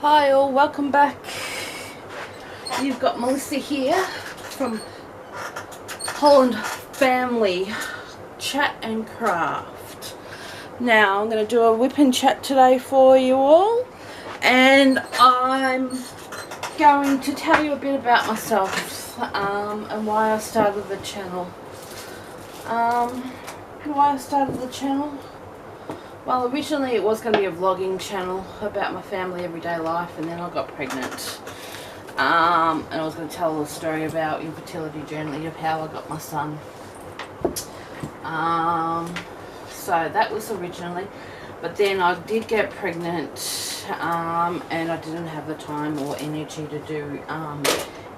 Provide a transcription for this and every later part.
Hi all, welcome back. You've got Melissa here from Holland Family Chat and Craft. Now I'm going to do a whip and chat today for you all, and I'm going to tell you a bit about myself and why I started the channel. Well, originally it was going to be a vlogging channel about my family everyday life, and then I got pregnant. And I was going to tell a story about infertility journey of how I got my son. So that was originally, but then I did get pregnant, and I didn't have the time or energy to do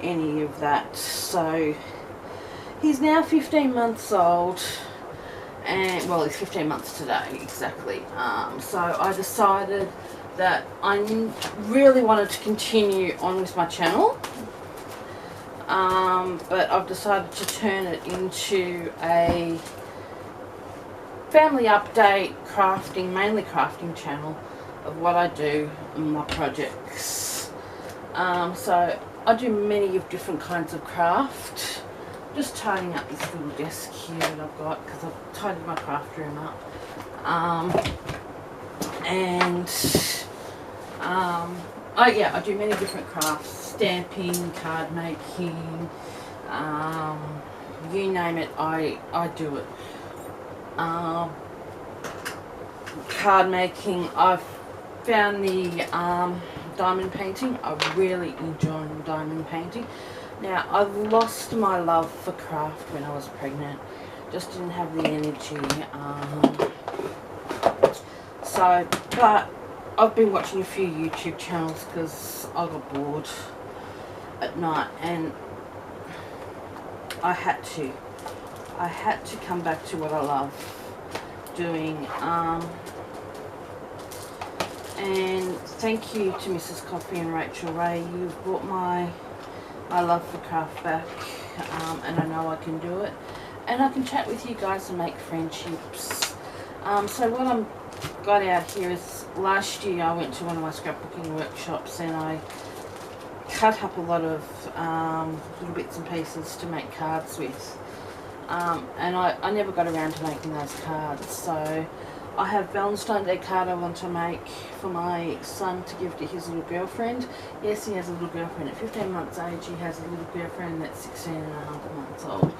any of that. So he's now 15 months old. And well, it's 15 months today exactly. So I decided that I really wanted to continue on with my channel, but I've decided to turn it into a family update, crafting, mainly crafting channel of what I do and my projects. So I do many of different kinds of craft. Just tidying up this little desk here that I've got because I've tidied my craft room up. I do many different crafts: stamping, card making, you name it, I do it. Card making, I've found the diamond painting. I really enjoy diamond painting. Now, I lost my love for craft when I was pregnant. Just didn't have the energy. But I've been watching a few YouTube channels because I got bored at night, and I had to come back to what I love doing. And thank you to Mrs. Coffee and Rachel Ray. You've brought my love for craft back, and I know I can do it, and I can chat with you guys and make friendships. So what I'm got out here is, last year I went to one of my scrapbooking workshops and I cut up a lot of little bits and pieces to make cards with, and I never got around to making those cards. So I have Valentine's Day card I want to make for my son to give to his little girlfriend. Yes, he has a little girlfriend. At 15 months age, he has a little girlfriend that's 16 and a half months old.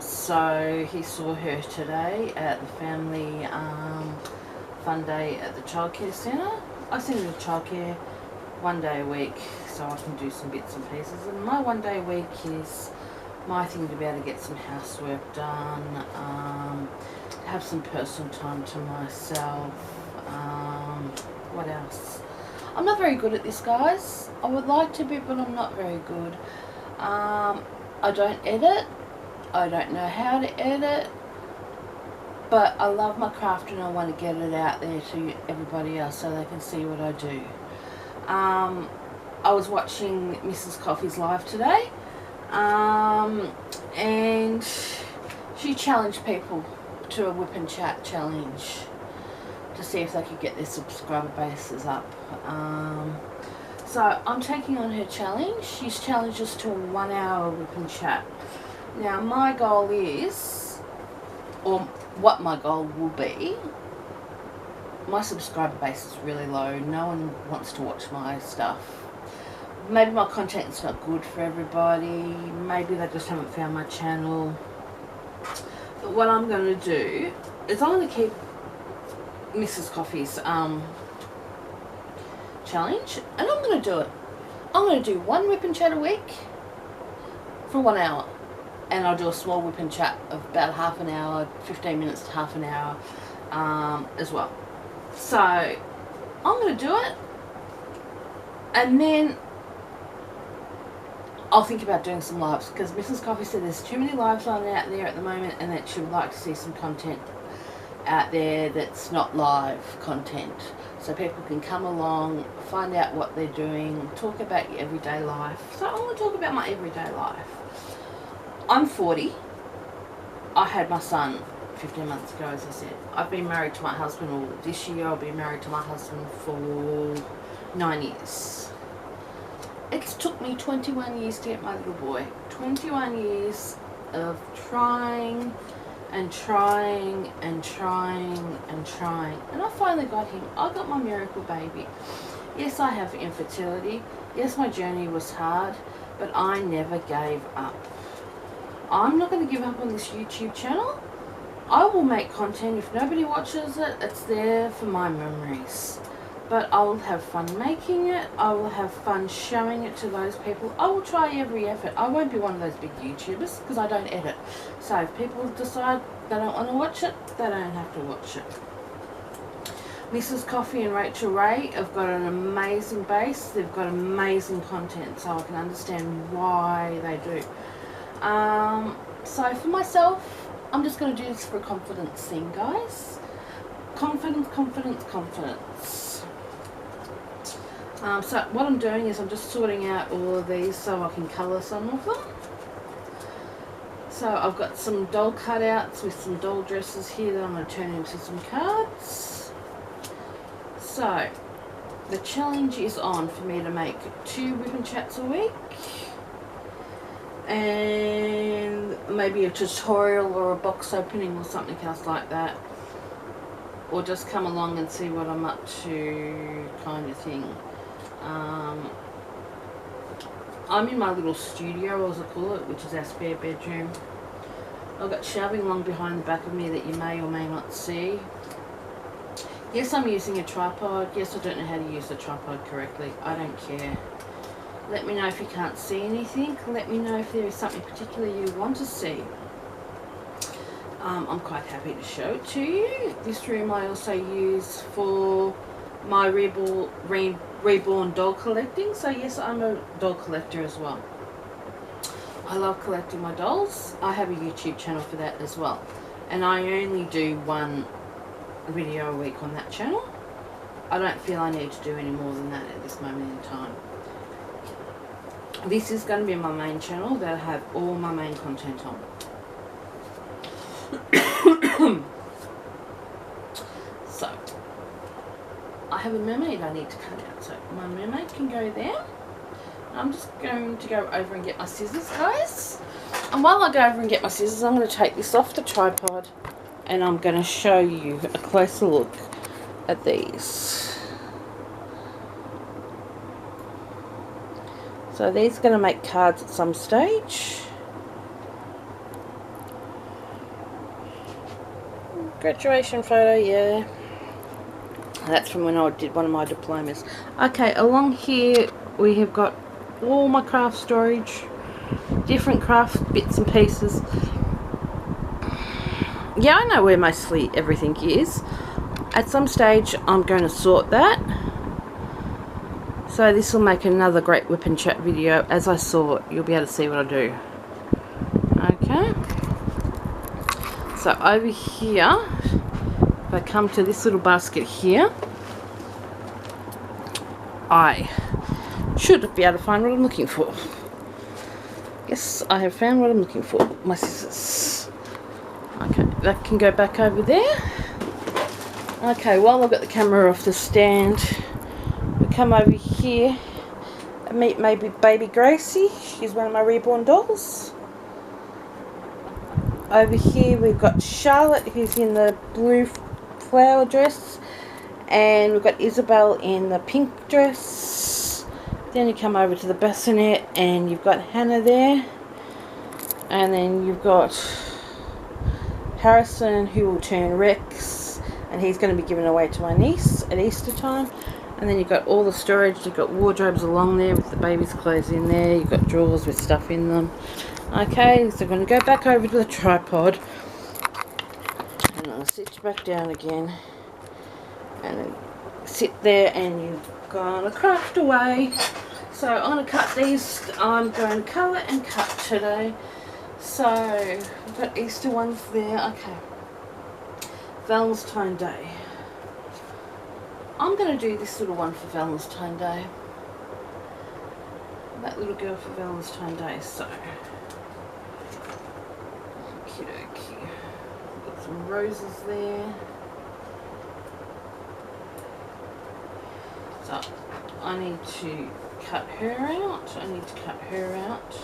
So he saw her today at the family fun day at the childcare centre. I send him to childcare one day a week so I can do some bits and pieces. And my one day a week is my thing to be able to get some housework done, have some personal time to myself. What else? I'm not very good at this, guys. I would like to be, but I'm not very good. I don't edit. I don't know how to edit, but I love my craft and I want to get it out there to everybody else so they can see what I do. I was watching Mrs. Coffee's live today, and she challenged people to a whip and chat challenge to see if they could get their subscriber bases up. So I'm taking on her challenge. She's challenged us to a 1 hour whip and chat. Now my goal is, or what my goal will be, my subscriber base is really low. No one wants to watch my stuff. Maybe my content's not good for everybody. Maybe they just haven't found my channel. But what I'm going to do is I'm going to keep Mrs. Coffee's challenge, and I'm going to do it. I'm going to do one whip and chat a week for 1 hour, and I'll do a small whip and chat of about half an hour, 15 minutes to half an hour as well. So I'm going to do it, and then I'll think about doing some lives, because Mrs. Coffee said there's too many lives on out there at the moment, and that she would like to see some content out there that's not live content, so people can come along, find out what they're doing, talk about your everyday life. So I want to talk about my everyday life. I'm 40. I had my son 15 months ago, as I said. I've been married to my husband, or this year I'll be married to my husband for 9 years. It's took me 21 years to get my little boy. 21 years of trying and trying and trying and trying. And I finally got him. I got my miracle baby. Yes, I have infertility. Yes, my journey was hard, but I never gave up. I'm not going to give up on this YouTube channel. I will make content. If nobody watches it, it's there for my memories. But I will have fun making it. I will have fun showing it to those people. I will try every effort. I won't be one of those big YouTubers because I don't edit. So if people decide they don't want to watch it, they don't have to watch it. Mrs. Coffee and Rachel Ray have got an amazing base. They've got amazing content, so I can understand why they do. So for myself, I'm just going to do this for a confidence thing, guys. Confidence, confidence, confidence. So what I'm doing is I'm just sorting out all of these so I can colour some of them. So I've got some doll cutouts with some doll dresses here that I'm going to turn into some cards. So the challenge is on for me to make 2 ribbon chats a week. And maybe a tutorial or a box opening or something else like that. Or just come along and see what I'm up to, kind of thing. I'm in my little studio, as I call it, which is our spare bedroom. I've got shelving along behind the back of me that you may or may not see. Yes, I'm using a tripod. Yes, I don't know how to use the tripod correctly. I don't care. Let me know if you can't see anything. Let me know if there is something particular you want to see. I'm quite happy to show it to you. This room I also use for my reborn doll collecting. So yes, I'm a doll collector as well. I love collecting my dolls. I have a YouTube channel for that as well. And I only do 1 video a week on that channel. I don't feel I need to do any more than that at this moment in time. This is going to be my main channel that I have all my main content on. So, I have a mermaid I need to cut out. So, my mermaid can go there. I'm just going to go over and get my scissors, guys. And while I go over and get my scissors, I'm going to take this off the tripod. And I'm going to show you a closer look at these. So these are going to make cards at some stage. Graduation photo, yeah. That's from when I did one of my diplomas. Okay, along here we have got all my craft storage. Different craft bits and pieces. Yeah, I know where mostly everything is. At some stage I'm going to sort that. So this will make another great whip and chat video. As I sort, you'll be able to see what I do. Okay. So over here, if I come to this little basket here, I should be able to find what I'm looking for. Yes, I have found what I'm looking for. My scissors. Okay, that can go back over there. Okay, while I've got the camera off the stand, we come over here and meet maybe baby Gracie. She's one of my reborn dolls. Over here we've got Charlotte, who's in the blue flower dress, and we've got Isabel in the pink dress. Then you come over to the bassinet and you've got Hannah there, and then you've got Harrison, who will turn Rex, and he's going to be given away to my niece at Easter time. And then you've got all the storage. You've got wardrobes along there with the baby's clothes in there. You've got drawers with stuff in them. Okay, so I'm going to go back over to the tripod, and I'll sit you back down again, and then sit there, and you're going to craft away. So I'm going to cut these. I'm going to colour and cut today. So we've got Easter ones there. Okay, Valentine's Day. I'm going to do this little one for Valentine's Day. That little girl for Valentine's Day. So, okie dokie. Got some roses there. So I need to cut her out. I need to cut her out.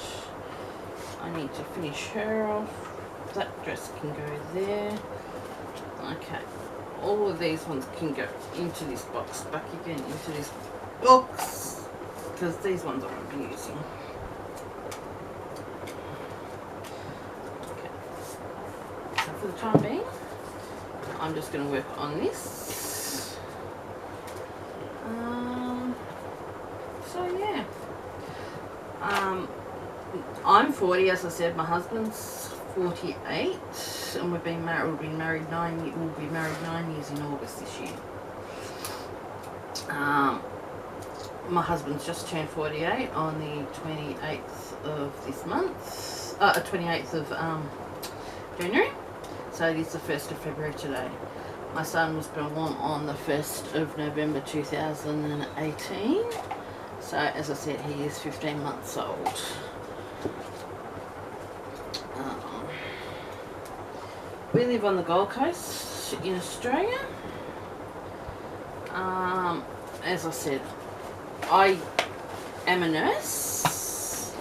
I need to finish her off. That dress can go there. Okay. All of these ones can go into this box. Back again into this box. Because these ones I won't be using. Okay. So for the time being, I'm just going to work on this. So yeah. I'm 40, as I said. My husband's 48, and we've been married. We'll be married 9 years in August this year. My husband's just turned 48 on the 28th of this month. 28th of January. So it is the 1st of February today. My son was born on the 1st of November 2018. So as I said, he is 15 months old. We live on the Gold Coast in Australia. As I said, I am a nurse,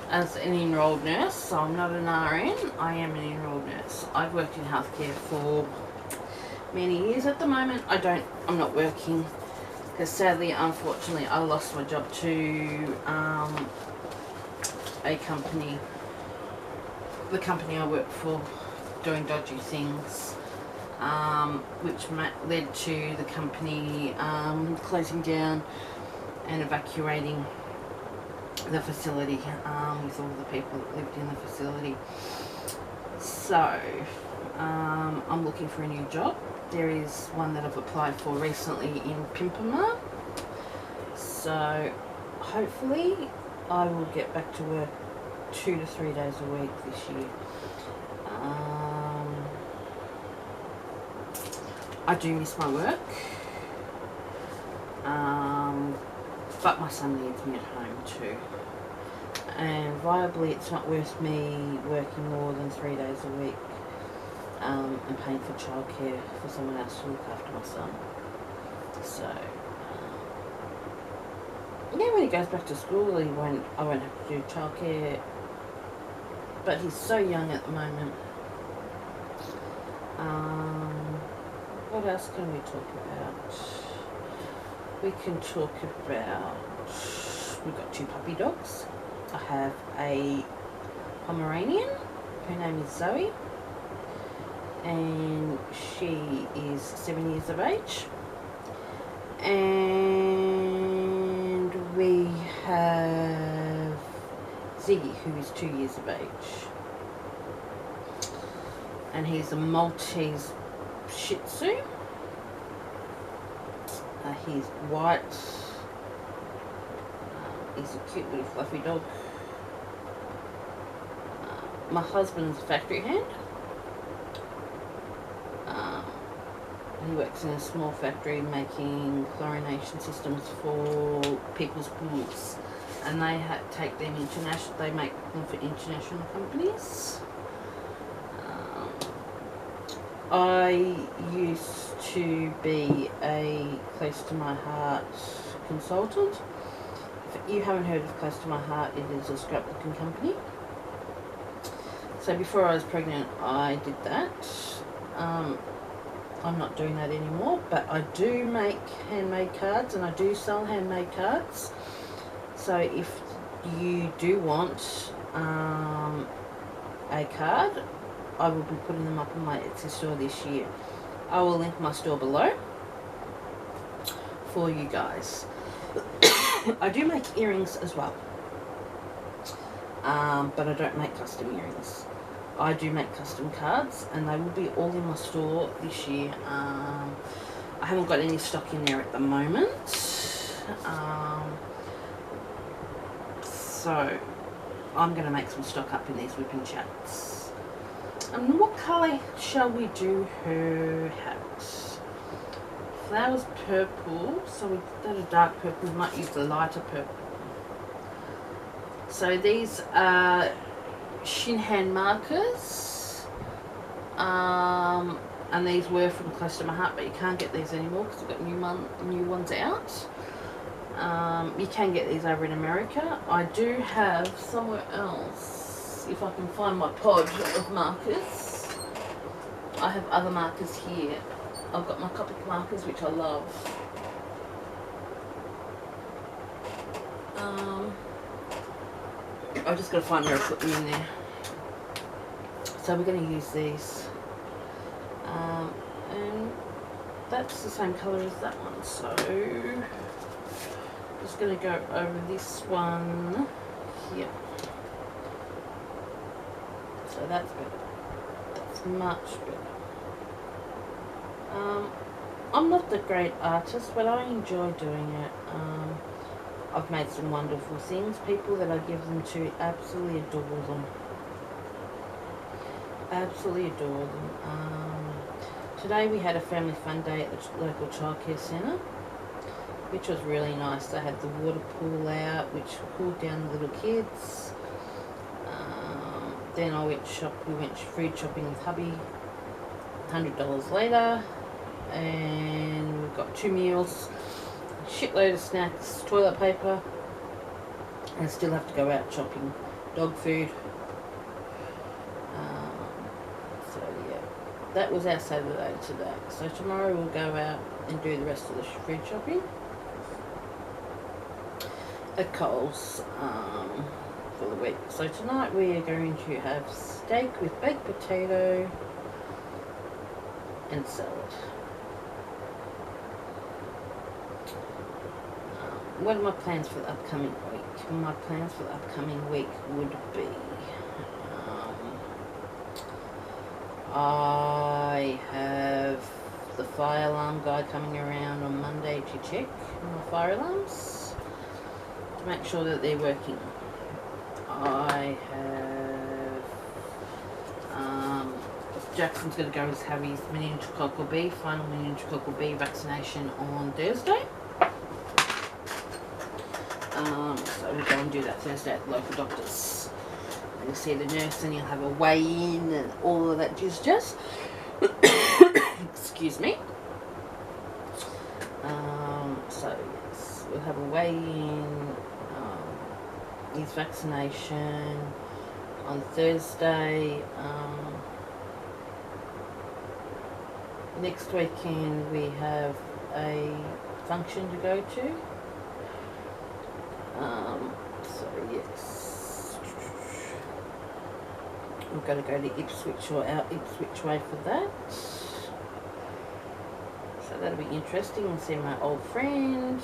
as an enrolled nurse, so I'm not an RN, I am an enrolled nurse. I've worked in healthcare for many years. At the moment, I'm not working, because sadly, unfortunately, I lost my job to a company, the company I work for, doing dodgy things, which led to the company closing down and evacuating the facility with all the people that lived in the facility. So I'm looking for a new job. There is one that I've applied for recently in Pimpama, so hopefully I will get back to work 2 to 3 days a week this year. I do miss my work, but my son needs me at home too, and viably it's not worth me working more than 3 days a week and paying for childcare for someone else to look after my son. So yeah, when he goes back to school, I won't have to do childcare, but he's so young at the moment. What else can we talk about? We can talk about, we've got 2 puppy dogs. I have a Pomeranian, her name is Zoe, and she is 7 years of age. And we have Ziggy, who is 2 years of age. And he's a Maltese Shih Tzu. He's white. He's a cute little fluffy dog. My husband's a factory hand. He works in a small factory making chlorination systems for people's pools, and they take them international. They make them for international companies. I used to be a Close to My Heart consultant. If you haven't heard of Close to My Heart, it is a scrapbooking company. So before I was pregnant, I did that. I'm not doing that anymore, but I do make handmade cards, and I do sell handmade cards. So if you do want a card, I will be putting them up on my Etsy store this year. I will link my store below for you guys. I do make earrings as well, but I don't make custom earrings. I do make custom cards, and they will be all in my store this year. I haven't got any stock in there at the moment, so I'm going to make some stock up in these whipping chats. And what colour shall we do her hat? Flowers purple, so we've done a dark purple. We might use the lighter purple. So these are shin hand markers. And these were from Close to My Heart, but you can't get these anymore because we've got new ones out. You can get these over in America. I do have somewhere else, if I can find my pod of markers. I have other markers here. I've got my Copic markers, which I love. I've just got to find where I put them in there. So we're going to use these. And that's the same colour as that one. So just going to go over this one here. So that's better. That's much better. I'm not the great artist, but I enjoy doing it. I've made some wonderful things. People that I give them to absolutely adore them. Absolutely adore them. Today we had a family fun day at the local childcare centre, which was really nice. They had the water pool out, which cooled down the little kids. Then we went food shopping with hubby. $100 later, and we've got 2 meals, a shitload of snacks, toilet paper, and still have to go out shopping. Dog food. So yeah, that was our Saturday today. So tomorrow we'll go out and do the rest of the food shopping at Coles for the week. So tonight we are going to have steak with baked potato and salad. What are my plans for the upcoming week? My plans for the upcoming week would be I have the fire alarm guy coming around on Monday to check my fire alarms to make sure that they're working. I have Jackson's going to go have his meningococcal B, final meningococcal B vaccination on Thursday. So we'll go and do that Thursday at the local doctor's. And you'll see the nurse and you'll have a weigh-in and all of that jizz. Excuse me. So yes, we'll have a weigh-in, his vaccination on Thursday. Next weekend we have a function to go to. So yes, we've got to go to Ipswich or out Ipswich way for that. So that'll be interesting and see my old friend.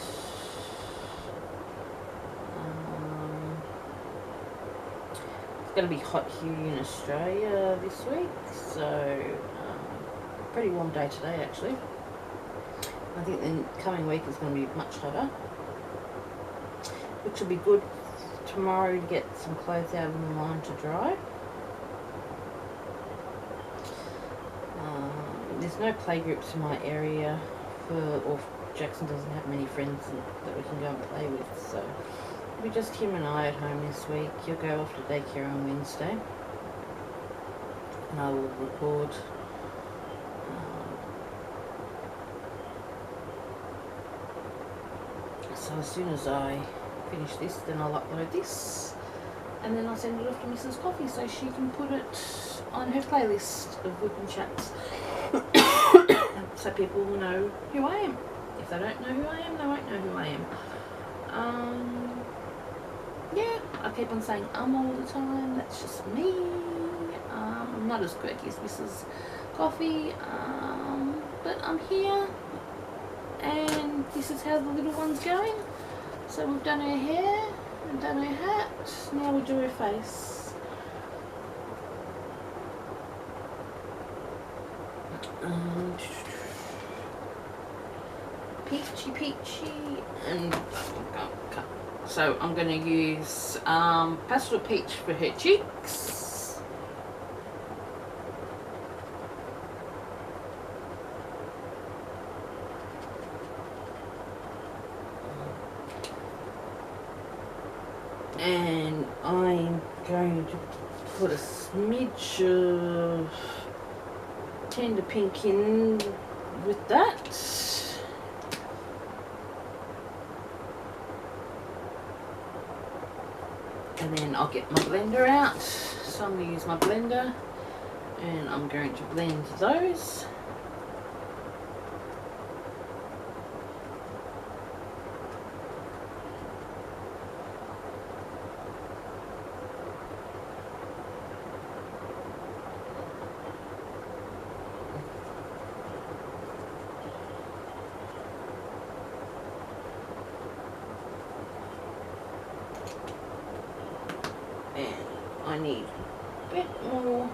It's going to be hot here in Australia this week, so pretty warm day today actually. I think the coming week is going to be much hotter, which will be good tomorrow to get some clothes out in the line to dry. There's no play groups in my area or Jackson doesn't have many friends that we can go and play with, so it'll be just him and I at home this week. He'll go off to daycare on Wednesday and I will record. So as soon as I finish this, then I'll upload this and then I'll send it off to Mrs. Coffee so she can put it on her playlist of Whipping Chats so people will know who I am. If they don't know who I am, they won't know who I am. Yeah, I keep on saying all the time, that's just me. I'm not as quirky as Mrs. Coffee, but I'm here and this is how the little one's going. So we've done her hair, we've done her hat, now we'll do her face. Peachy, and so I'm going to use pastel peach for her cheeks. And I'm going to put a smidge of tender pink in with that. And then I'll get my blender out. So I'm going to use my blender and I'm going to blend those. And I need a bit more.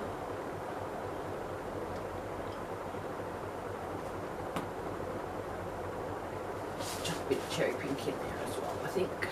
Just a bit of cherry pink in there as well, I think.